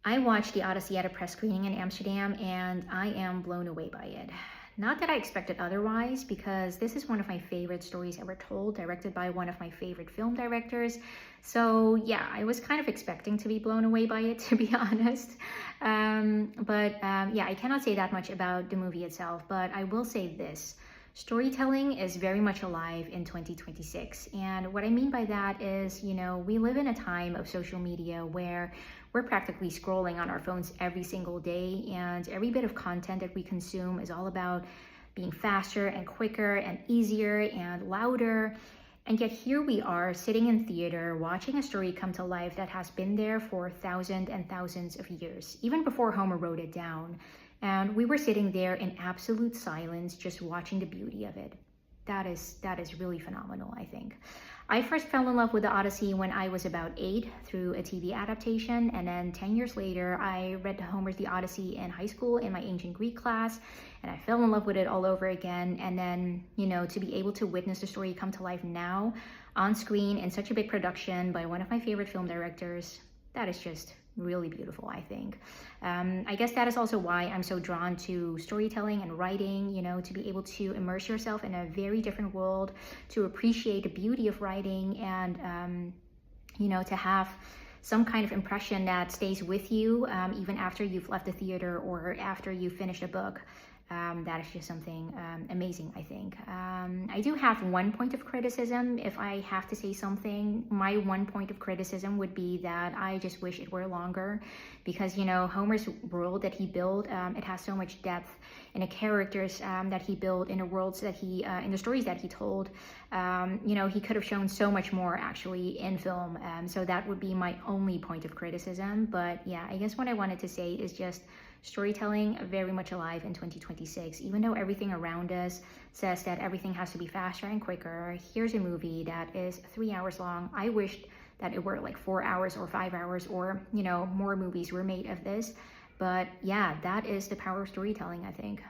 I watched the Odyssey at a press screening in Amsterdam and I am blown away by it. Not that I expected otherwise, because this is one of my favorite stories ever told, directed by one of my favorite film directors. So yeah, I was kind of expecting to be blown away by it, to be honest. But yeah, I cannot say that much about the movie itself, but I will say this. Storytelling is very much alive in 2026. And what I mean by that is, we live in a time of social media where we're practically scrolling on our phones every single day, and every bit of content that we consume is all about being faster and quicker and easier and louder. And yet, here we are sitting in theater watching a story come to life that has been there for thousands and thousands of years, even before Homer wrote it down. And we were sitting there in absolute silence, just watching the beauty of it. That is really phenomenal, I think. I first fell in love with the Odyssey when I was about 8 through a TV adaptation, and then 10 years later, I read Homer's The Odyssey in high school in my ancient Greek class, and I fell in love with it all over again. And then, to be able to witness the story come to life now on screen in such a big production by one of my favorite film directors, that is just really beautiful, I think. I guess that is also why I'm so drawn to storytelling and writing, to be able to immerse yourself in a very different world, to appreciate the beauty of writing, and, to have some kind of impression that stays with you even after you've left the theater or after you finish a book. That is just something amazing, I think. I do have one point of criticism. If I have to say something, my one point of criticism would be that I just wish it were longer, because, Homer's world that he built, it has so much depth in the characters that he built, in the worlds that in the stories that he told. He could have shown so much more actually in film. So that would be my only point of criticism. But yeah, I guess what I wanted to say is just storytelling very much alive in 2026. Even though everything around us says that everything has to be faster and quicker, here's a movie that is 3 hours long. I wished that it were like 4 hours or 5 hours, or, more movies were made of this. But yeah, that is the power of storytelling, I think.